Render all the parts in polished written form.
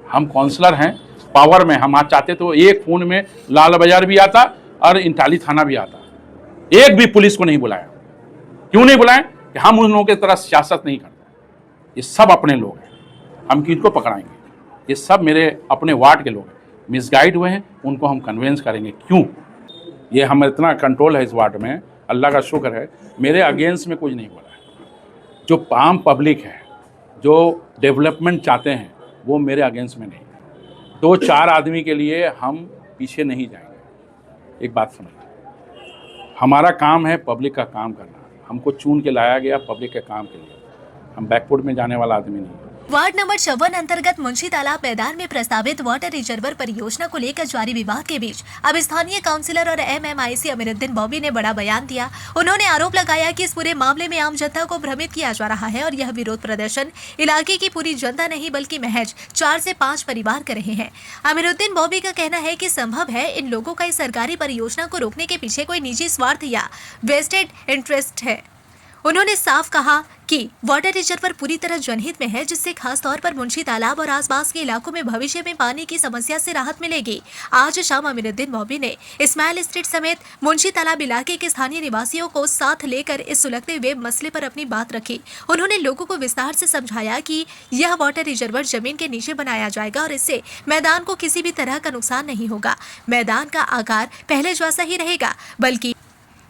हम काउंसलर हैं, पावर में हम आज चाहते तो एक फ़ोन में लाल बाजार भी आता और इंटाली थाना भी आता, एक भी पुलिस को नहीं बुलाया। क्यों नहीं बुलाएं? कि हम उन लोगों की तरह सियासत नहीं करते। ये सब अपने लोग हैं, हम किनको पकड़ाएंगे? ये सब मेरे अपने वार्ड के लोग हैं, मिसगाइड हुए हैं, उनको हम कन्वेंस करेंगे। क्यों? ये हम इतना कंट्रोल है इस वार्ड में, अल्लाह का शुक्र है, मेरे अगेंस्ट में कुछ नहीं बोला है। जो आम पब्लिक है, जो डेवलपमेंट चाहते हैं, वो मेरे अगेंस्ट में नहीं। 2-4 आदमी के लिए हम पीछे नहीं जाएंगे। एक बात समझिए, हमारा काम है पब्लिक का काम करना। हमको चुन के लाया गया पब्लिक के काम के लिए, हम बैकफुट में जाने वाला आदमी नहीं है। वार्ड नंबर 54 अंतर्गत मुंशी तालाब मैदान में प्रस्तावित वाटर रिजर्वर परियोजना को लेकर जारी विवाद के बीच अब स्थानीय काउंसिलर और एमएमआईसी अमीरुद्दीन बॉबी ने बड़ा बयान दिया। उन्होंने आरोप लगाया कि इस पूरे मामले में आम जनता को भ्रमित किया जा रहा है और यह विरोध प्रदर्शन इलाके की पूरी जनता नहीं बल्कि महज 4 से 5 परिवार कर रहे हैं। अमीरुद्दीन बॉबी का कहना है कि संभव है इन लोगों का इस सरकारी परियोजना को रोकने के पीछे कोई निजी स्वार्थ या वेस्टेड इंटरेस्ट है। उन्होंने साफ कहा कि वाटर रिजर्वर पूरी तरह जनहित में है, जिससे खास तौर पर मुंशी तालाब और आसपास के इलाकों में भविष्य में पानी की समस्या से राहत मिलेगी। आज शाम अमीरुद्दीन बॉबी ने इस्माइल स्ट्रीट समेत मुंशी तालाब इलाके के स्थानीय निवासियों को साथ लेकर इस सुलगते हुए मसले पर अपनी बात रखी। उन्होंने लोगों को विस्तार से समझाया कि यह वाटर रिजर्वर जमीन के नीचे बनाया जाएगा और इससे मैदान को किसी भी तरह का नुकसान नहीं होगा। मैदान का आकार पहले जैसा ही रहेगा, बल्कि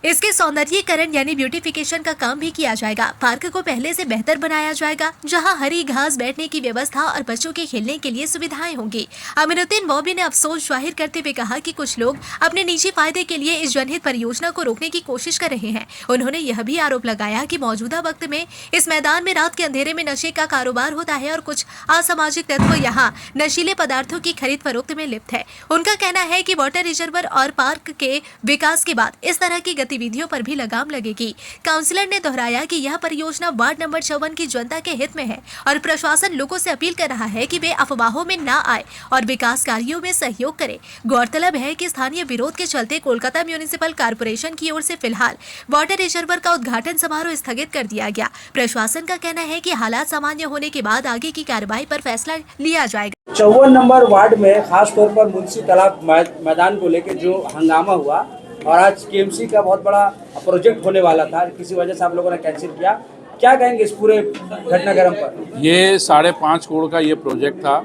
इसके सौंदर्यीकरण यानी ब्यूटिफिकेशन का काम भी किया जाएगा। पार्क को पहले से बेहतर बनाया जाएगा, जहां हरी घास, बैठने की व्यवस्था और बच्चों के खेलने के लिए सुविधाएं होंगी। अमीरुद्दीन बॉबी ने अफसोस जाहिर करते हुए कहा कि कुछ लोग अपने निजी फायदे के लिए इस जनहित परियोजना को रोकने की कोशिश कर रहे हैं। उन्होंने यह भी आरोप लगाया कि मौजूदा वक्त में इस मैदान में रात के अंधेरे में नशे का कारोबार होता है और कुछ असामाजिक तत्व यहाँ नशीले पदार्थों की खरीद फरोख्त में लिप्त है। उनका कहना है कि वाटर रिजर्वर और पार्क के विकास के बाद इस तरह की गतिविधियों पर भी लगाम लगेगी। काउंसिलर ने दोहराया कि यह परियोजना वार्ड नंबर 54 की जनता के हित में है और प्रशासन लोगों से अपील कर रहा है कि वे अफवाहों में न आए और विकास कार्यों में सहयोग करें। गौरतलब है कि स्थानीय विरोध के चलते कोलकाता म्युनिसिपल कॉर्पोरेशन की ओर से फिलहाल वाटर रिजर्वर का उद्घाटन समारोह स्थगित कर दिया गया। प्रशासन का कहना है कि हालात सामान्य होने के बाद आगे की कार्रवाई पर फैसला लिया जाएगा। 54 नंबर वार्ड में खास तौर पर मुंशी तालाब मैदान को लेकर जो हंगामा हुआ और आज केएमसी का बहुत बड़ा प्रोजेक्ट होने वाला था, किसी वजह से आप लोगों ने कैंसिल किया, क्या कहेंगे इस पूरे घटनाक्रम पर? ये 5.5 करोड़ का ये प्रोजेक्ट था।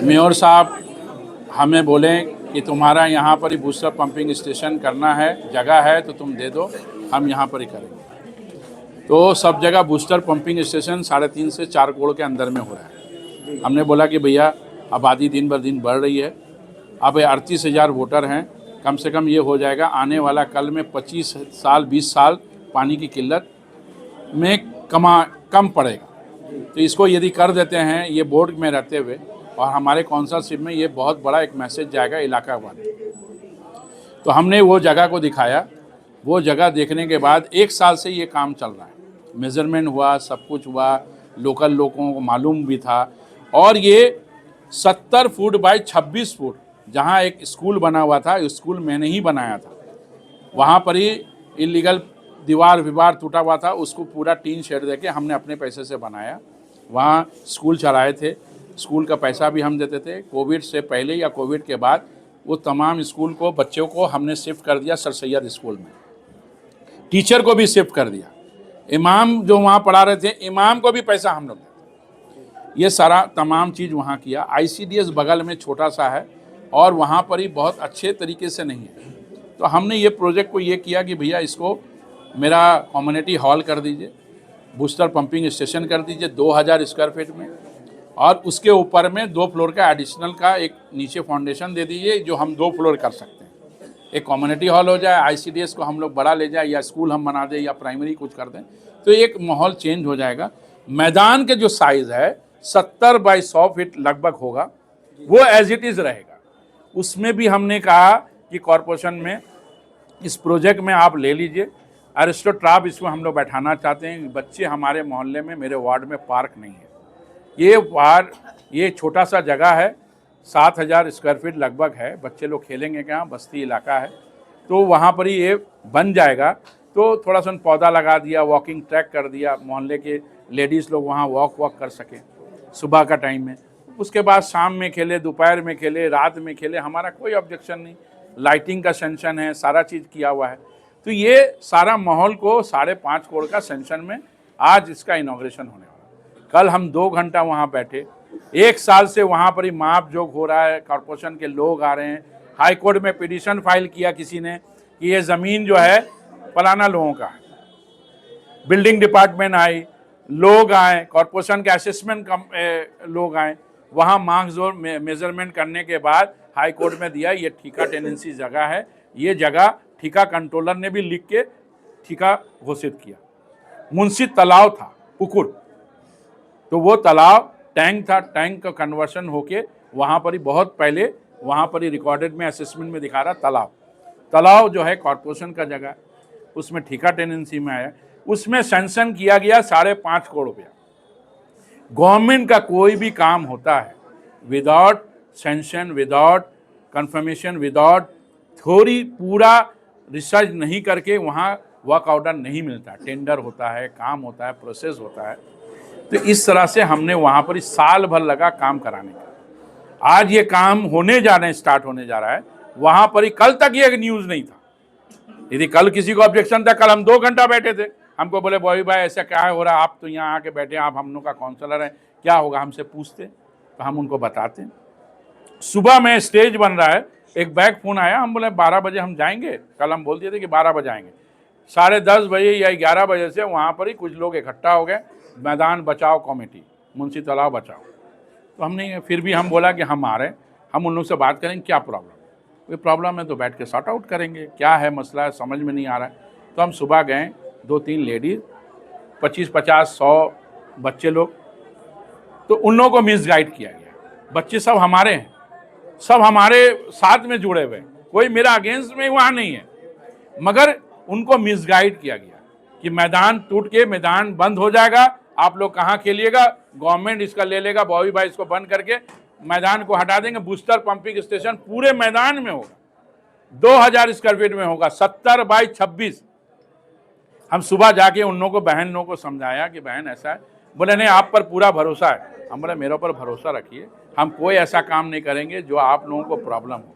मेयर साहब हमें बोले कि तुम्हारा यहाँ पर ही बूस्टर पंपिंग स्टेशन करना है, जगह है तो तुम दे दो, हम यहाँ पर ही करेंगे। तो सब जगह बूस्टर पंपिंग स्टेशन 3.5 से 4 करोड़ के अंदर में हो रहा है। हमने बोला कि भैया आबादी दिन बर दिन बढ़ रही है, अब 38,000 वोटर हैं, कम से कम ये हो जाएगा आने वाला कल में 25 साल 20 साल पानी की किल्लत में कम पड़ेगा। तो इसको यदि कर देते हैं ये बोर्ड में रहते हुए और हमारे काउंसिलशिप में, ये बहुत बड़ा एक मैसेज जाएगा इलाका वाले। तो हमने वो जगह को दिखाया। वो जगह देखने के बाद 1 साल से ये काम चल रहा है, मेजरमेंट हुआ, सब कुछ हुआ, लोकल लोगों को मालूम भी था। और ये 70 फुट बाई 26 फुट जहाँ एक स्कूल बना हुआ था, स्कूल मैंने ही बनाया था, वहाँ पर ही इलीगल दीवार टूटा हुआ था, उसको पूरा टीन शेड देके हमने अपने पैसे से बनाया। वहाँ स्कूल चलाए थे, स्कूल का पैसा भी हम देते थे। कोविड से पहले या कोविड के बाद वो तमाम स्कूल को बच्चों को हमने शिफ्ट कर दिया सर सैयद स्कूल में, टीचर को भी शिफ्ट कर दिया, इमाम जो वहाँ पढ़ा रहे थे इमाम को भी पैसा हम लोग देते। ये सारा तमाम चीज़ वहाँ किया। ICDS बगल में छोटा सा है और वहाँ पर ही बहुत अच्छे तरीके से नहीं है। तो हमने ये प्रोजेक्ट को ये किया कि भैया इसको मेरा कम्युनिटी हॉल कर दीजिए, बूस्टर पंपिंग स्टेशन कर दीजिए 2000 स्क्वायर फीट में, और उसके ऊपर में 2 फ्लोर का एडिशनल का एक नीचे फाउंडेशन दे दीजिए, जो हम 2 फ्लोर कर सकते हैं। एक कम्युनिटी हॉल हो जाए, ICDS को हम लोग बड़ा ले जाए, या स्कूल हम बना दें, या प्राइमरी कुछ कर दें, तो एक माहौल चेंज हो जाएगा। मैदान के जो साइज़ है 70 बाई 100 फीट लगभग होगा, वो एज इट इज़ रहेगा। उसमें भी हमने कहा कि कॉरपोरेशन में इस प्रोजेक्ट में आप ले लीजिए। अरिस्टो ट्राप इसमें हम लोग बैठाना चाहते हैं। बच्चे हमारे मोहल्ले में, मेरे वार्ड में पार्क नहीं है। ये छोटा सा जगह है, 7000 स्क्वायर फीट लगभग है, बच्चे लोग खेलेंगे कहाँ, बस्ती इलाका है, तो वहाँ पर ही ये बन जाएगा। तो थोड़ा सा पौधा लगा दिया, वॉकिंग ट्रैक कर दिया, मोहल्ले के लेडीज़ लोग वहाँ वॉक कर सकें सुबह का टाइम में। उसके बाद शाम में खेले, दोपहर में खेले, रात में खेले, हमारा कोई ऑब्जेक्शन नहीं। लाइटिंग का सेंशन है, सारा चीज़ किया हुआ है। तो ये सारा माहौल को 5.5 करोड़ का सेंशन में आज इसका इनॉग्रेशन होने वाला। कल हम 2 घंटा वहाँ बैठे। 1 साल से वहाँ पर ही माप जोग हो रहा है, कॉरपोरेशन के लोग आ रहे हैं। हाई कोर्ट में पिटीशन फाइल किया किसी ने कि ये ज़मीन जो है फलाना लोगों का है। बिल्डिंग डिपार्टमेंट आई, लोग आए, कॉरपोरेशन के असेसमेंट लोग आए, वहाँ मार्क्स और मेजरमेंट करने के बाद हाई कोर्ट में दिया ये ठेका टेनेंसी जगह है। ये जगह ठेका कंट्रोलर ने भी लिख के ठेका घोषित किया। मुंशी तालाब था पुकुर, तो वो तालाब टैंक था, टैंक का कन्वर्शन होके वहाँ पर ही बहुत पहले वहाँ पर ही रिकॉर्डेड में असेसमेंट में दिखा रहा तालाब जो है कॉरपोरेशन का जगह है, उसमें ठेका टेनेंसी में आया। उसमें सेंशन किया गया 5.5 करोड़ रुपया। गवर्नमेंट का कोई भी काम होता है without sanction, without confirmation, without theory, पूरा रिसर्च नहीं करके वहाँ वर्क ऑर्डर नहीं मिलता। टेंडर होता है, काम होता है, प्रोसेस होता है। तो इस तरह से हमने वहाँ पर साल भर लगा काम कराने का। आज ये काम होने जा रहे हैं, स्टार्ट होने जा रहा है। वहाँ पर ही कल तक ये न्यूज़ नहीं था। यदि कल किसी को ऑब्जेक्शन था, कल हम 2 घंटा बैठे थे। हमको बोले बॉबी भाई ऐसा क्या हो रहा है, आप तो यहाँ आके बैठे, आप हम लोग का काउंसलर हैं, क्या होगा, हमसे पूछते तो हम उनको बताते। सुबह में स्टेज बन रहा है, एक बैक फ़ोन आया, हम बोले 12 बजे हम जाएंगे। कल हम बोल दिए थे कि 12 बजे आएंगे। 10:30 बजे या 11 बजे से वहाँ पर ही कुछ लोग इकट्ठा हो गए, मैदान बचाओ कमेटी, मुंशी तालाब बचाओ। तो हमने फिर भी हम बोला कि हम आ रहे हैं, हम उन लोग से बात करेंगे क्या प्रॉब्लम है। कोई प्रॉब्लम है तो बैठ के सॉर्ट आउट करेंगे, क्या है मसला है समझ में नहीं आ रहा है। तो हम सुबह गए, 2-3 लेडीज़, 25-50-100 बच्चे लोग, तो उन लोगों को मिसगाइड किया गया। बच्चे सब हमारे हैं, सब हमारे साथ में जुड़े हुए हैं, कोई मेरा अगेंस्ट में वहाँ नहीं है, मगर उनको मिसगाइड किया गया कि मैदान टूट के मैदान बंद हो जाएगा, आप लोग कहाँ खेलिएगा, गवर्नमेंट इसका ले लेगा, बॉबी भाई इसको बंद करके मैदान को हटा देंगे। बूस्टर पंपिंग स्टेशन पूरे मैदान में होगा, 2000 स्क्वायर फीट में होगा, 70x26। हम सुबह जाके उन लोगों को, बहन लोगों को समझाया कि बहन ऐसा है। बोले नहीं, आप पर पूरा भरोसा है। हम बोले मेरे ऊपर भरोसा रखिए, हम कोई ऐसा काम नहीं करेंगे जो आप लोगों को प्रॉब्लम हो।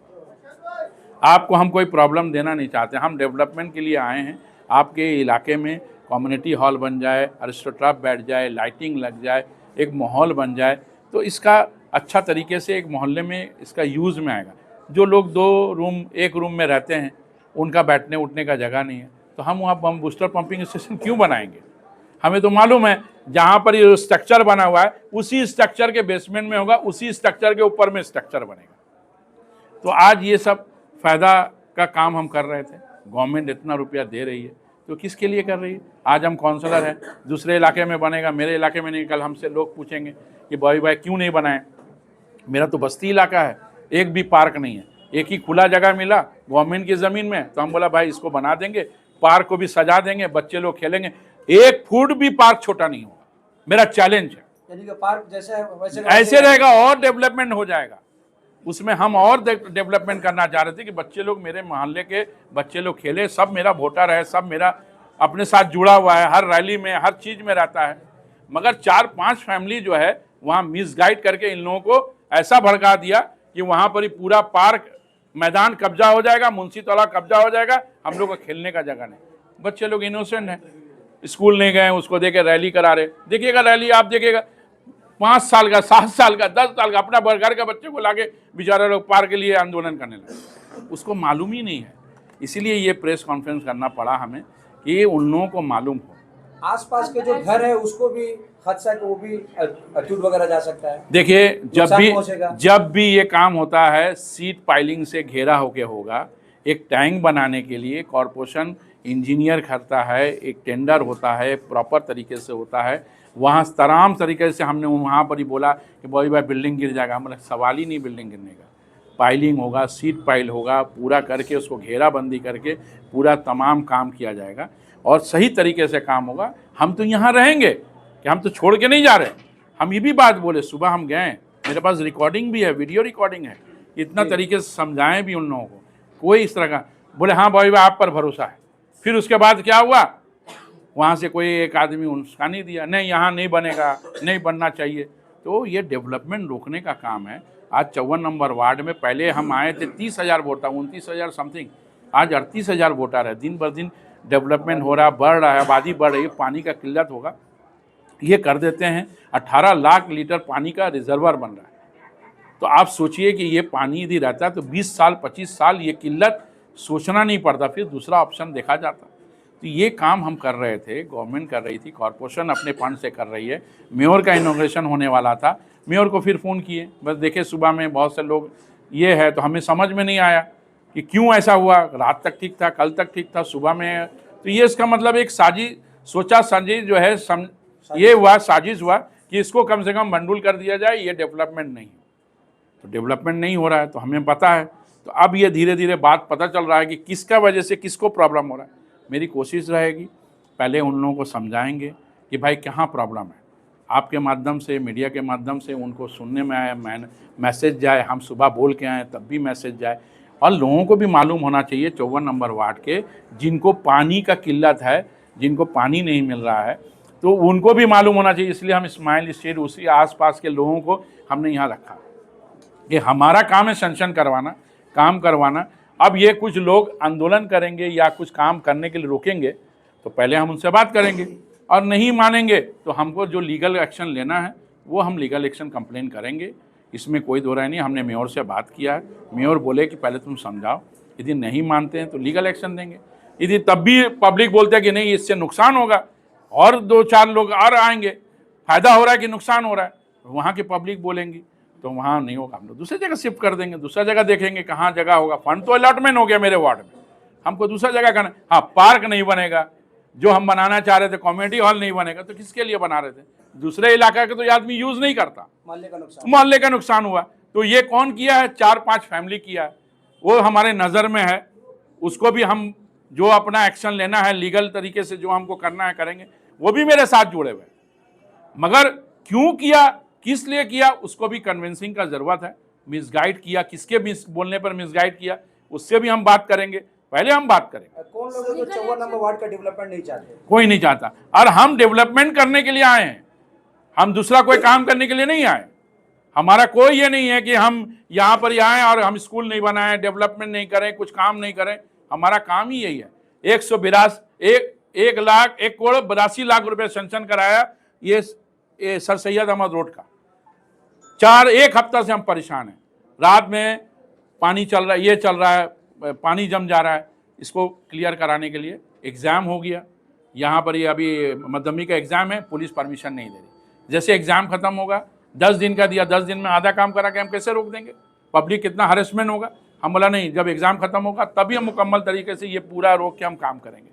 आपको हम कोई प्रॉब्लम देना नहीं चाहते, हम डेवलपमेंट के लिए आए हैं। आपके इलाके में कम्युनिटी हॉल बन जाए, अरिस्टोट्रॉफ बैठ जाए, लाइटिंग लग जाए, एक माहौल बन जाए, तो इसका अच्छा तरीके से एक मोहल्ले में इसका यूज़ में आएगा। जो लोग 2 रूम 1 रूम में रहते हैं, उनका बैठने उठने का जगह नहीं है, तो हम वहाँ बूस्टर पंपिंग स्टेशन क्यों बनाएंगे। हमें तो मालूम है जहाँ पर ये स्ट्रक्चर बना हुआ है, उसी स्ट्रक्चर के बेसमेंट में होगा, उसी स्ट्रक्चर के ऊपर में स्ट्रक्चर बनेगा। तो आज ये सब फ़ायदा का काम हम कर रहे थे। गवर्नमेंट इतना रुपया दे रही है तो किसके लिए कर रही है। आज हम काउंसलर हैं, दूसरे इलाके में बनेगा, मेरे इलाके में नहीं। कल हमसे लोग पूछेंगे कि बॉबी भाई क्यों नहीं बनाए। मेरा तो बस्ती इलाका है, एक भी पार्क नहीं है, एक ही खुला जगह मिला गवर्नमेंट की ज़मीन में, तो हम बोला भाई इसको बना देंगे, पार्क को भी सजा देंगे, बच्चे लोग खेलेंगे। 1 फुट भी पार्क छोटा नहीं होगा, मेरा चैलेंज है। यानी कि पार्क जैसे है वैसे ऐसे रहेगा और डेवलपमेंट हो जाएगा। उसमें हम और डेवलपमेंट करना चाह रहे थे कि बच्चे लोग, मेरे मोहल्ले के बच्चे लोग खेले, सब मेरा वोटर है, सब मेरा अपने साथ जुड़ा हुआ है, हर रैली में हर चीज़ में रहता है। मगर 4-5 फैमिली जो है वहाँ मिसगाइड करके इन लोगों को ऐसा भड़का दिया कि वहाँ पर ही पूरा पार्क मैदान कब्जा हो जाएगा, मुंशी तालाब कब्जा हो जाएगा, हम लोग को खेलने का जगह नहीं। बच्चे लोग इनोसेंट हैं, स्कूल नहीं गए, उसको देके रैली करा रहे। देखिएगा रैली, आप देखिएगा 5 साल का, 7 साल का, 10 साल का अपना घर का बच्चे को लाके बेचारे लोग पार्क के लिए आंदोलन करने लगे। उसको मालूम ही नहीं है, इसीलिए ये प्रेस कॉन्फ्रेंस करना पड़ा हमें कि उन लोगों को मालूम हो। आसपास के जो घर है उसको भी खदशा है कि वो भी अटूट वगैरह जा सकता है। देखिए पहुंचेगा। जब भी ये काम होता है सीट पाइलिंग से घेरा होके होगा। एक टैंक बनाने के लिए कॉरपोरेशन इंजीनियर करता है, एक टेंडर होता है, प्रॉपर तरीके से होता है। वहाँ तमाम तरीके से हमने वहाँ पर ही बोला कि बॉबी भाई बिल्डिंग गिर जाएगा। मतलब सवाल ही नहीं बिल्डिंग गिरने का, पाइलिंग होगा, सीट पाइल होगा, पूरा करके उसको घेराबंदी करके पूरा तमाम काम किया जाएगा और सही तरीके से काम होगा। हम तो यहाँ रहेंगे कि हम तो छोड़ के नहीं जा रहे। हम ये भी बात बोले, सुबह हम गए, मेरे पास रिकॉर्डिंग भी है, वीडियो रिकॉर्डिंग है, इतना तरीके से समझाएं भी उन लोगों को, कोई इस तरह का। बोले हाँ बॉबी भाई आप पर भरोसा है। फिर उसके बाद क्या हुआ, वहाँ से कोई एक आदमी उस्कानी दिया, नहीं यहाँ नहीं बनेगा, नहीं बनना चाहिए। तो ये डेवलपमेंट रोकने का काम है। आज 54 नंबर वार्ड में पहले हम आए थे 30,000 वोटर, 29,000 समथिंग, आज 38,000 वोटर है। दिन बर दिन डेवलपमेंट हो रहा, बढ़ रहा है, आबादी बढ़ रही है, पानी का किल्लत होगा, ये कर देते हैं। 18 लाख लीटर पानी का रिजर्वर बन रहा है। तो आप सोचिए कि ये पानी यदि रहता है तो 20 साल 25 साल ये किल्लत सोचना नहीं पड़ता, फिर दूसरा ऑप्शन देखा जाता। तो ये काम हम कर रहे थे, गवर्नमेंट कर रही थी, कॉरपोरेशन अपने फंड से कर रही है। मेयर का इनॉग्रेशन होने वाला था, मेयर को फिर फ़ोन किए, बस देखे सुबह में बहुत से लोग ये है, तो हमें समझ में नहीं आया कि क्यों ऐसा हुआ। रात तक ठीक था, कल तक ठीक था, सुबह में तो ये इसका मतलब एक साजिश, सोचा साजिश जो है ये हुआ, साजिश हुआ कि इसको कम से कम बंडुल कर दिया जाए, ये डेवलपमेंट नहीं। तो डेवलपमेंट नहीं हो रहा है तो हमें पता है। तो अब ये धीरे धीरे बात पता चल रहा है कि किसका वजह से किसको प्रॉब्लम हो रहा है। मेरी कोशिश रहेगी, पहले उन लोगों को समझाएंगे कि भाई कहाँ प्रॉब्लम है। आपके माध्यम से, मीडिया के माध्यम से उनको सुनने में आए, मैसेज जाए, हम सुबह बोल के आए तब भी मैसेज जाए। और लोगों को भी मालूम होना चाहिए 54 नंबर वार्ड के जिनको पानी का किल्लत है, जिनको पानी नहीं मिल रहा है, तो उनको भी मालूम होना चाहिए। इसलिए हम स्माइल स्टेट उसी आसपास के लोगों को हमने यहाँ रखा कि हमारा काम है सैंक्शन करवाना, काम करवाना। अब ये कुछ लोग आंदोलन करेंगे या कुछ काम करने के लिए रोकेंगे तो पहले हम उनसे बात करेंगे, और नहीं मानेंगे तो हमको जो लीगल एक्शन लेना है वो हम लीगल एक्शन कंप्लेन करेंगे। इसमें कोई दो राय नहीं। हमने मेयर से बात किया है, मेयर बोले कि पहले तुम समझाओ, यदि नहीं मानते हैं तो लीगल एक्शन देंगे। यदि तब भी पब्लिक बोलते हैं कि नहीं इससे नुकसान होगा और 2-4 लोग और आएंगे, फ़ायदा हो रहा है कि नुकसान हो रहा है, वहाँ की पब्लिक बोलेंगी तो वहाँ नहीं होगा, हम लोग दूसरी जगह शिफ्ट कर देंगे, दूसरा जगह देखेंगे कहाँ जगह होगा। फंड तो अलॉटमेंट हो गया मेरे वार्ड में, हमको दूसरा जगह करना। हाँ, पार्क नहीं बनेगा, जो हम बनाना चाह रहे थे, कम्युनिटी हॉल नहीं बनेगा, तो किसके लिए बना रहे थे? दूसरे इलाका के तो आदमी यूज़ नहीं करता, मोहल्ले का नुकसान हुआ। तो ये कौन किया है? 4-5 फैमिली किया है, वो हमारे नज़र में है। उसको भी हम जो अपना एक्शन लेना है लीगल तरीके से, जो हमको करना है करेंगे। वो भी मेरे साथ जुड़े हुए, मगर क्यों किया, किस लिए किया, उसको भी कन्विंसिंग का ज़रूरत है। मिसगाइड किया, किसके बोलने पर मिसगाइड किया, उससे भी हम बात करेंगे। पहले हम बात करेंगे। कौन लोग जो 54 नंबर वार्ड का डेवलपमेंट नहीं चाहते? कोई नहीं चाहता, और हम डेवलपमेंट करने के लिए आए हैं, हम दूसरा कोई काम करने के लिए नहीं आए। हमारा कोई ये नहीं है कि हम यहाँ पर ही आएँ और हम स्कूल नहीं बनाएं, डेवलपमेंट नहीं करें, कुछ काम नहीं करें। हमारा काम ही यही है। 1,82,82,82 रुपये सेंक्शन कराया ये सर सैयद अहमद रोड का। 1 हफ्ता से हम परेशान हैं। रात में पानी चल रहा है, ये चल रहा है, पानी जम जा रहा है। इसको क्लियर कराने के लिए एग्ज़ाम हो गया यहाँ पर, ये अभी मध्यमी का एग्ज़ाम है, पुलिस परमिशन नहीं दे रही। जैसे एग्ज़ाम ख़त्म होगा, 10 दिन का दिया, 10 दिन में आधा काम करा के हम कैसे रोक देंगे? पब्लिक कितना हरेसमेंट होगा। हम बोला नहीं, जब एग्ज़ाम ख़त्म होगा तभी हम मुकम्मल तरीके से ये पूरा रोक के हम काम करेंगे।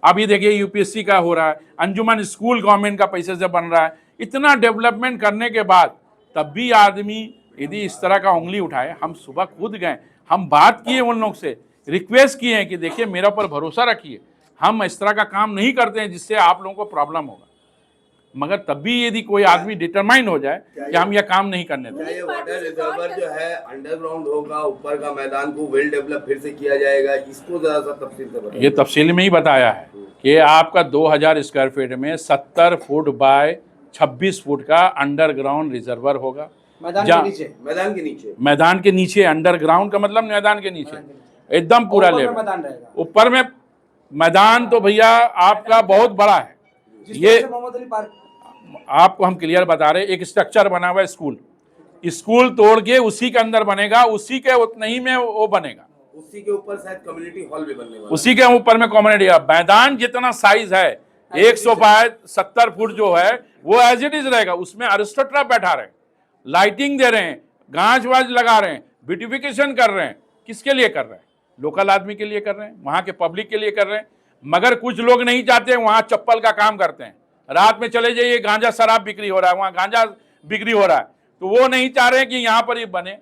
अभी देखिए यूपीएससी का हो रहा है, अंजुमन स्कूल गवर्नमेंट का पैसे से बन रहा है। इतना डेवलपमेंट करने के बाद तब भी आदमी यदि इस तरह का उंगली उठाए। हम सुबह खुद गए, हम बात किए उन लोग से, रिक्वेस्ट किए हैं कि देखिए मेरा पर भरोसा रखिए, हम इस तरह का काम नहीं करते हैं जिससे आप लोगों को प्रॉब्लम होगा। मगर तब भी यदि कोई आदमी डिटरमाइन हो जाए कि हम यह काम नहीं करने देंगे। ये वाटर रिजर्वर जो है अंडरग्राउंड होगा, ऊपर का मैदान को वेल डेवलप फिर से किया जाएगा, इसको जरा सा तफसील से बताइए। ये तफसील में ही बताया है कि आपका 2000 स्क्वायर फीट में 70 फुट बाय 26 फुट का अंडरग्राउंड रिजर्वर होगा। मैदान के नीचे, मैदान के नीचे अंडरग्राउंड का मतलब मैदान के नीचे एकदम पूरा लेवल। मैदान रहेगा ऊपर में मैदान तो भैया आपका बहुत बड़ा है। ये मोहम्मद अली पार्क आपको हम क्लियर बता रहे, एक स्ट्रक्चर बना हुआ है, स्कूल तोड़ के उसी के अंदर बनेगा, उसी के उतना ही में वो बनेगा। उसी के ऊपर शायद कम्युनिटी हॉल भी बनने वाला है। उसी के ऊपर में कम्युनिटी हॉल। मैदान जितना साइज है 170 फुट जो है वो एज इट इज रहेगा। उसमें अरिस्टोट्रा बैठा रहे, लाइटिंग दे रहे हैं, गाछ वाज लगा रहे हैं, ब्यूटिफिकेशन कर रहे हैं। किसके लिए कर रहे हैं? लोकल आदमी के लिए कर रहे हैं, वहाँ के पब्लिक के लिए कर रहे हैं। मगर कुछ लोग नहीं चाहते, वहाँ चप्पल का काम करते हैं। रात में चले जाइए, गांजा शराब बिक्री हो रहा है, वहाँ गांजा बिक्री हो रहा है। तो वो नहीं चाह रहे कि यहाँ पर ही बने।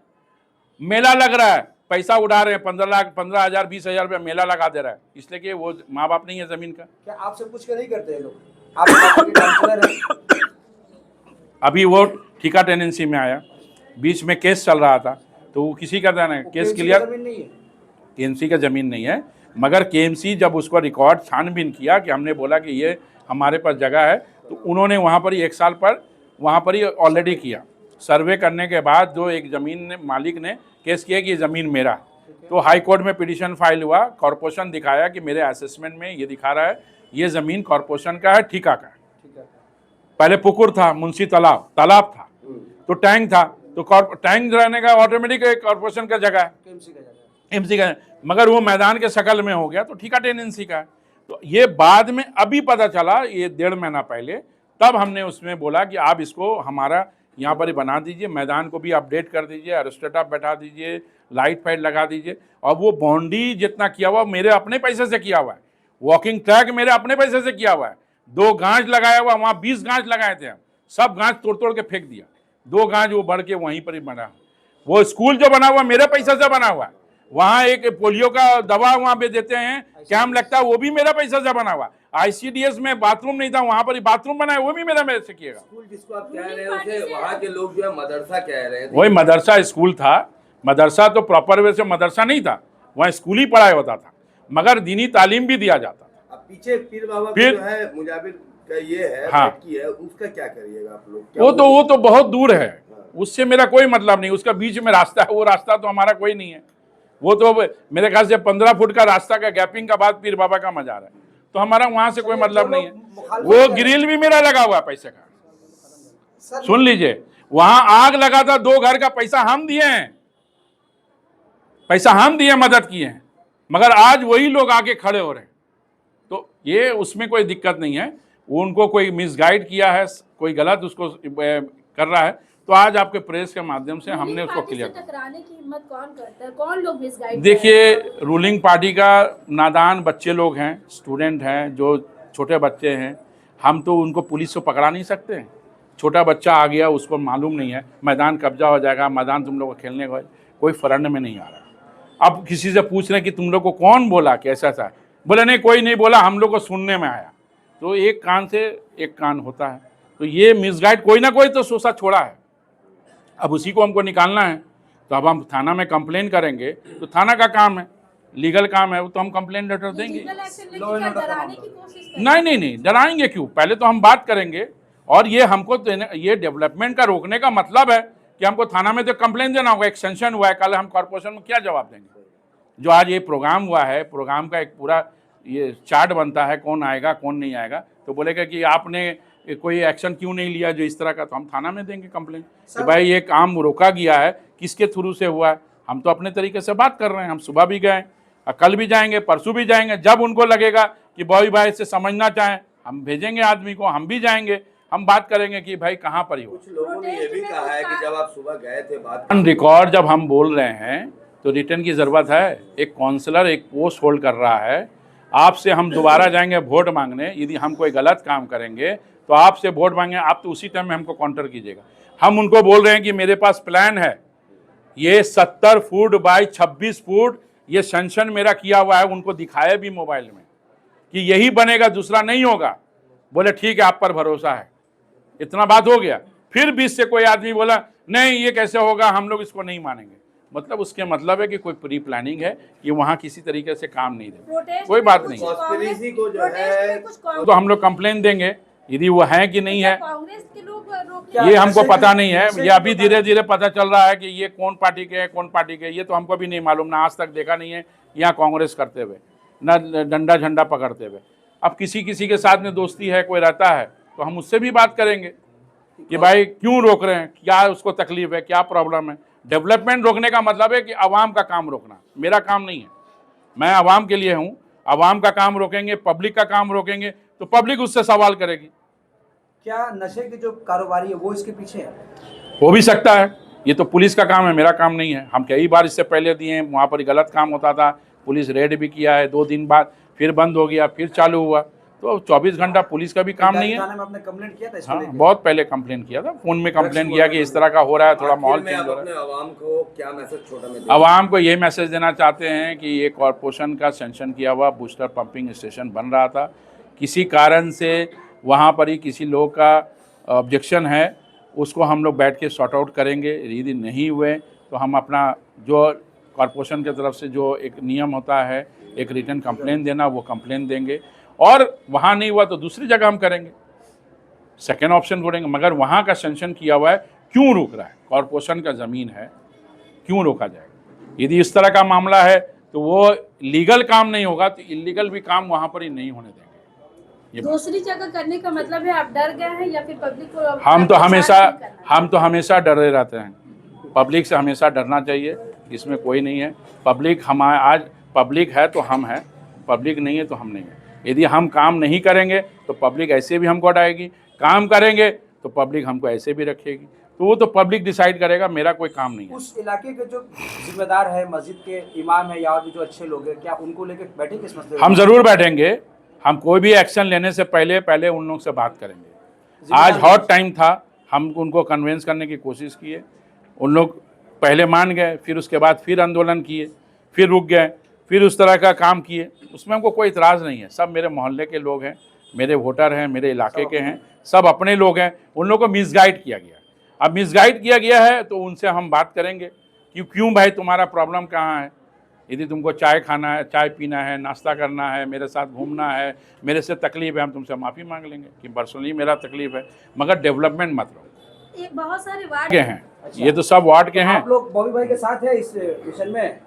मेला लग रहा है, पैसा उड़ा रहे हैं, 15,000 20,000 रुपया मेला लगा दे रहा है, इसलिए कि वो माँ बाप नहीं है जमीन का। क्या आपसे पूछ के नहीं करते हैं लोग? आप काउंसलर हैं। अभी वो ठेका टेनेंसी में आया, बीच में केस चल रहा था, तो वो किसी का देना है, केस क्लियर। केएमसी का ज़मीन नहीं है, मगर केएमसी जब उसको रिकॉर्ड छानबीन किया कि हमने बोला कि ये हमारे पास जगह है, तो उन्होंने वहाँ पर 1 साल पर वहाँ पर ही ऑलरेडी किया। सर्वे करने के बाद जो एक ज़मीन ने मालिक ने केस किया कि ये ज़मीन मेरा है, तो हाई कोर्ट में पिटीशन फाइल हुआ। कॉरपोरेशन दिखाया कि मेरे असेसमेंट में ये दिखा रहा है ये ज़मीन कॉरपोरेशन का है, ठेका का है। पहले पुकुर था, मुंशी तालाब था, तो टैंक था, तो टैंक रहने का ऑटोमेटिक कॉरपोरेशन का जगह है, एमसी का है, मगर वो मैदान के शकल में हो गया तो ठेका टेनेंसी का है। तो ये बाद में अभी पता चला, ये 1.5 महीना पहले, तब हमने उसमें बोला कि आप इसको हमारा यहाँ पर ही बना दीजिए, मैदान को भी अपडेट कर दीजिए, एरोस्टेटा बैठा दीजिए, लाइट फाइट लगा दीजिए। और वो बाउंड्री जितना किया हुआ मेरे अपने पैसे से किया हुआ है, वॉकिंग ट्रैक मेरे अपने पैसे से किया हुआ है। 2 गांच लगाया हुआ, वहाँ 20 गांच लगाए थे हम, सब गांच तोड़ तोड़ के फेंक दिया। 2 गांच वो बढ़ के वहीं पर ही बना। वो स्कूल जो बना हुआ मेरे पैसे से बना हुआ है, वहाँ एक पोलियो का दवा वहाँ पे देते हैं, कैंप लगता है, वो भी मेरा पैसा से बना हुआ। ICDS में बाथरूम नहीं था, वहाँ पर ही बाथरूम बना है, वो भी मेरे से किएगा। स्कूल जिसको आप कह रहे हैं उसे वहाँ के लोग जो है मदरसा कह रहे हैं। वही मदरसा स्कूल था। मदरसा तो प्रॉपर वे से मदरसा नहीं था, वहाँ स्कूल ही पढ़ाई होता था, मगर दीनी तालीम भी दिया जाता था। अब पीछे पीर बाबा का जो है मुजाबिर का ये है, हाँ, की है, उसका क्या करिएगा आप लोग? वो तो बहुत दूर है, उससे मेरा कोई मतलब नहीं। उसका बीच में रास्ता है, वो रास्ता तो हमारा कोई नहीं है। वो तो मेरे ख्याल से 15 फुट का रास्ता का गैपिंग का बाद पीर बाबा का मजार है, तो हमारा वहां से कोई मतलब नहीं है। वो ग्रिल भी मेरा लगा हुआ है पैसे का। सुन लीजिए, वहां आग लगा था, 2 घर का पैसा हम दिए हैं, पैसा हम दिए, मदद किए हैं, मगर आज वही लोग आके खड़े हो रहे हैं। तो ये उसमें कोई दिक्कत नहीं है। उनको कोई मिसगाइड किया है, कोई गलत उसको कर रहा है, तो आज आपके प्रेस के माध्यम से हमने उसको क्लियर किया। टकराने की हिम्मत कौन करता है, कौन लोग मिसगाइड? देखिए, रूलिंग पार्टी का नादान बच्चे लोग हैं, स्टूडेंट हैं, जो छोटे बच्चे हैं, हम तो उनको पुलिस से पकड़ा नहीं सकते। छोटा बच्चा आ गया, उसको मालूम नहीं है मैदान कब्जा हो जाएगा, मैदान तुम लोग को खेलने को कोई फ्रंट में नहीं आ रहा। अब किसी से पूछ रहे हैं कि तुम लोग को कौन बोला कि ऐसा था, बोले नहीं कोई नहीं बोला, हम लोग को सुनने में आया। तो एक कान से एक कान होता है। तो ये मिसगाइड कोई ना कोई तो सोचा छोड़ा है, अब उसी को हमको निकालना है। तो अब हम थाना में कंप्लेन करेंगे, तो थाना का काम है, लीगल काम है, वो तो हम कंप्लेन लेटर देंगे। नहीं, डराएंगे क्यों? पहले तो हम बात करेंगे, और ये हमको ये डेवलपमेंट का रोकने का मतलब है कि हमको थाना में तो कंप्लेन देना होगा। एक सेंशन हुआ है, कल हम कॉर्पोरेशन में क्या जवाब देंगे? जो आज ये प्रोग्राम हुआ है, प्रोग्राम का एक पूरा ये चार्ट बनता है, कौन आएगा कौन नहीं आएगा, तो बोलेगा कि आपने कोई एक्शन क्यों नहीं लिया जो इस तरह का, तो हम थाना में देंगे कंप्लेन कि भाई ये काम रोका गया है, किसके थ्रू से हुआ है। हम तो अपने तरीके से बात कर रहे हैं, हम सुबह भी गए, कल भी जाएंगे, परसों भी जाएंगे। जब उनको लगेगा कि भाई से समझना चाहें, हम भेजेंगे आदमी को, हम भी जाएंगे, हम बात करेंगे कि भाई कहाँ पर ही हो। कुछ लोगों ने ये भी कहा है कि जब आप सुबह गए थे बात रिकॉर्ड जब हम बोल रहे हैं तो रिटर्न की ज़रूरत है। एक काउंसलर एक पोस्ट होल्ड कर रहा है, आपसे हम दोबारा जाएंगे वोट मांगने, यदि हम कोई गलत काम करेंगे तो आपसे वोट मांगे, आप तो उसी टाइम में हमको काउंटर कीजिएगा। हम उनको बोल रहे हैं कि मेरे पास प्लान है, ये 70 फुट बाय 26 फुट ये सेंशन मेरा किया हुआ है, उनको दिखाया भी मोबाइल में कि यही बनेगा, दूसरा नहीं होगा। बोले ठीक है, आप पर भरोसा है। इतना बात हो गया। फिर बीच से कोई आदमी बोला नहीं ये कैसे होगा, हम लोग इसको नहीं मानेंगे। मतलब उसके मतलब है कि कोई प्री प्लानिंग है, कि वहाँ किसी तरीके से काम नहीं दे, कोई बात नहीं। कॉन्स्पिरेसी को जो है तो हम लोग कंप्लेन देंगे, यदि वो है कि नहीं है कांग्रेस के लोग ये हमको पता नहीं है। ये अभी धीरे धीरे पता चल रहा है कि ये कौन पार्टी के हैं, कौन पार्टी के, ये तो हमको भी नहीं मालूम, ना आज तक देखा नहीं है यहाँ कांग्रेस करते हुए, ना डंडा झंडा पकड़ते हुए। अब किसी किसी के साथ में दोस्ती है, कोई रहता है, तो हम उससे भी बात करेंगे कि भाई क्यों रोक रहे हैं, क्या उसको तकलीफ है, क्या प्रॉब्लम है। डेवलपमेंट रोकने का मतलब है कि आवाम का काम रोकना, मेरा काम नहीं है। मैं आवाम के लिए हूँ, आवाम का काम रोकेंगे, पब्लिक का काम रोकेंगे, तो पब्लिक उससे सवाल करेगी। क्या नशे की जो कारोबारी है वो इसके पीछे है? हो भी सकता है, ये तो पुलिस का काम है, मेरा काम नहीं है। हम कई बार इससे पहले दिए हैं, वहाँ पर गलत काम होता था, पुलिस रेड भी किया है, 2 दिन बाद फिर बंद हो गया, फिर चालू हुआ। तो 24 घंटा पुलिस का भी काम नहीं है। थाने में आपने कंप्लेंट किया था इसको हाँ, लेके? बहुत पहले कंप्लेन किया था, फोन में कंप्लेन किया कि इस तरह का हो रहा है, थोड़ा माहौल आखिर में चेंज आप हो रहा अपने है। आवाम को क्या मैसेज छोटा में आवाम को ये मैसेज देना चाहते हैं कि ये कॉरपोरेशन का सेंक्शन किया हुआ बूस्टर पंपिंग स्टेशन बन रहा था, किसी कारण से वहाँ पर ही किसी लोग का ऑब्जेक्शन है, उसको हम लोग बैठ के सॉर्ट आउट करेंगे। यदि नहीं हुए तो हम अपना जो कॉरपोरेशन की तरफ से जो एक नियम होता है, एक रिटर्न कंप्लेन देना, वो कंप्लेन देंगे। और वहाँ नहीं हुआ तो दूसरी जगह हम करेंगे। सेकेंड ऑप्शन ढूंढेंगे। मगर वहाँ का सेंक्शन किया हुआ है, क्यों रोक रहा है? कॉरपोरेशन का ज़मीन है, क्यों रोका जाएगा? यदि इस तरह का मामला है तो वो लीगल काम नहीं होगा तो इलीगल भी काम वहाँ पर ही नहीं होने देंगे। ये दूसरी जगह करने का मतलब है आप डर गए हैं या फिर पब्लिक को हम तो करना हमेशा डरे रहते हैं। पब्लिक से हमेशा डरना चाहिए, इसमें कोई नहीं है। पब्लिक आज पब्लिक है तो हम हैं, पब्लिक नहीं है तो हम नहीं है। यदि हम काम नहीं करेंगे तो पब्लिक ऐसे भी हमको हटाएगी, काम करेंगे तो पब्लिक हमको ऐसे भी रखेगी। तो वो तो पब्लिक डिसाइड करेगा, मेरा कोई काम नहीं है। उस इलाके के जो जिम्मेदार है, मस्जिद के इमाम है या और भी जो अच्छे लोग हैं, क्या उनको लेके बैठे किस मसले? हम ज़रूर बैठेंगे। हम कोई भी एक्शन लेने से पहले उन लोग से बात करेंगे। आज हॉट टाइम था, हम उनको कन्विंस करने की कोशिश किए, उन लोग पहले मान गए, फिर उसके बाद फिर आंदोलन किए, फिर रुक गए, फिर उस तरह का काम किए। उसमें हमको कोई इतराज़ नहीं है। सब मेरे मोहल्ले के लोग हैं, मेरे वोटर हैं, मेरे इलाके के हैं, सब अपने लोग हैं। उन लोगों को मिसगाइड किया गया। अब मिसगाइड किया गया है तो उनसे हम बात करेंगे कि क्यों भाई, तुम्हारा प्रॉब्लम कहाँ है? यदि तुमको चाय खाना है, चाय पीना है, नाश्ता करना है, मेरे साथ घूमना है, मेरे से तकलीफ है, हम तुमसे माफ़ी मांग लेंगे कि पर्सनली मेरा तकलीफ है, मगर डेवलपमेंट मत रहो। एक बहुत सारे वार्ड के हैं, ये तो सब वार्ड के हैं। आप लोग बॉबी भाई के साथ है इस मिशन में?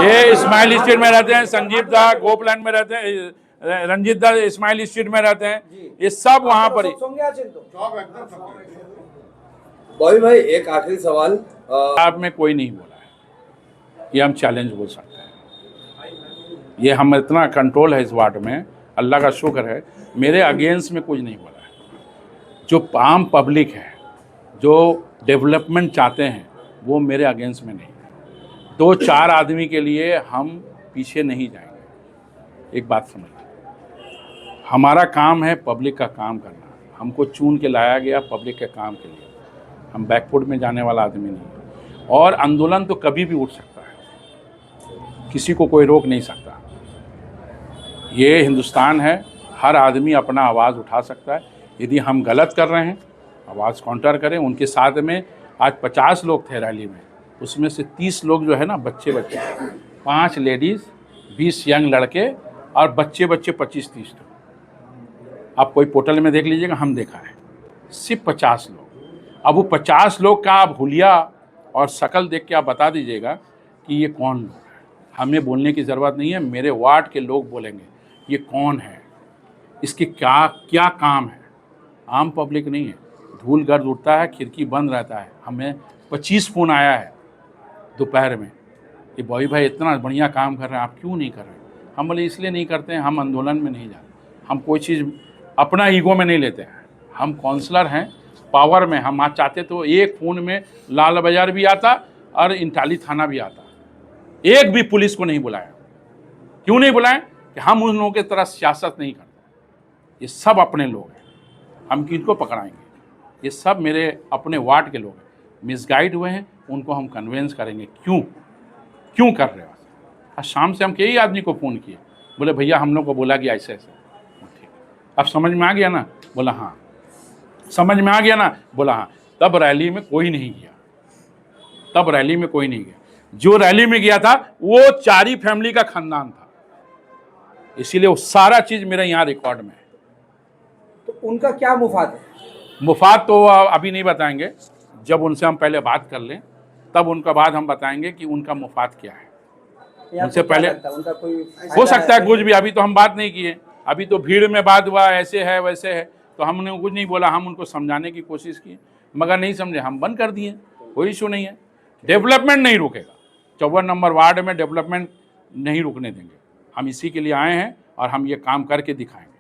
ये इस्माइल स्ट्रीट में रहते हैं, संजीव दा गोपलैंड में रहते हैं, रंजीत दा इस्माइल स्ट्रीट में रहते हैं, ये सब वहाँ पर ही। बॉबी भाई एक आखिरी सवाल, आप में कोई नहीं बोला है, ये हम चैलेंज बोल सकते हैं। ये हम इतना कंट्रोल है इस वार्ड में, अल्लाह का शुक्र है, मेरे अगेंस्ट में कुछ नहीं बोला है। जो आम पब्लिक है, जो डेवलपमेंट चाहते हैं, वो मेरे अगेंस्ट में नहीं है। 2-4 आदमी के लिए हम पीछे नहीं जाएंगे। एक बात समझिए, हमारा काम है पब्लिक का काम करना। हमको चुन के लाया गया पब्लिक के काम के लिए। हम बैकफुट में जाने वाला आदमी नहीं है। और आंदोलन तो कभी भी उठ सकता है, किसी को कोई रोक नहीं सकता। ये हिंदुस्तान है, हर आदमी अपना आवाज़ उठा सकता है। यदि हम गलत कर रहे हैं, आवाज़ काउंटर करें। उनके साथ में आज 50 लोग थे रैली में, उसमें से 30 लोग जो है ना बच्चे 5 लेडीज़, 20 यंग लड़के और बच्चे 25-30 लोग। आप कोई पोर्टल में देख लीजिएगा, हम देखा है सिर्फ 50 लोग। अब वो 50 लोग का आप हुलिया और शक्ल देख के आप बता दीजिएगा कि ये कौन लोग हैं। हमें बोलने की ज़रूरत नहीं है, मेरे वार्ड के लोग बोलेंगे ये कौन है, इसके क्या काम है। आम पब्लिक नहीं है। धूल गर्द उठता है, खिड़की बंद रहता है। हमें 25 फ़ोन आया है दोपहर में कि बॉबी भाई इतना बढ़िया काम कर रहे हैं, आप क्यों नहीं कर रहे? हम बोले इसलिए नहीं करते हैं, हम आंदोलन में नहीं जाते। हम कोई चीज़ अपना ईगो में नहीं लेते हैं। हम काउंसलर हैं, पावर में। हम आज चाहते तो एक फ़ोन में लाल बाज़ार भी आता और इंटाली थाना भी आता। एक भी पुलिस को नहीं बुलाया। क्यों नहीं बुलाएं? कि हम उन लोगों की तरह सियासत नहीं करते। ये सब अपने लोग हैं, हम किनको पकड़ाएंगे? ये सब मेरे अपने वार्ड के लोग हैं, मिसगाइड हुए हैं, उनको हम कन्विंस करेंगे क्यों कर रहे हो। आज शाम से हम कई आदमी को फ़ोन किए, बोले भैया हम लोग को बोला कि ऐसे ऐसे। ठीक, अब समझ में आ गया ना? बोला हाँ। समझ में आ गया ना? बोला हाँ। तब रैली में कोई नहीं गया। जो रैली में गया था वो 4 ही फैमिली का खानदान था, इसीलिए वो सारा चीज़ मेरे यहाँ रिकॉर्ड में है। तो उनका क्या मुफाद है? मुफाद तो अभी नहीं बताएंगे, जब उनसे हम पहले बात कर लें तब उनका बाद हम बताएंगे कि उनका मुफाद क्या है। उनसे पहले उनका कोई हो सकता है कुछ भी, अभी तो हम बात नहीं किए। अभी तो भीड़ में बात हुआ, ऐसे है वैसे है, तो हमने कुछ नहीं बोला। हम उनको समझाने की कोशिश की मगर नहीं समझे, हम बंद कर दिए। कोई इशू नहीं है, डेवलपमेंट नहीं रुकेगा। 54 नंबर वार्ड में डेवलपमेंट नहीं रुकने देंगे। हम इसी के लिए आए हैं और हम ये काम करके दिखाएंगे।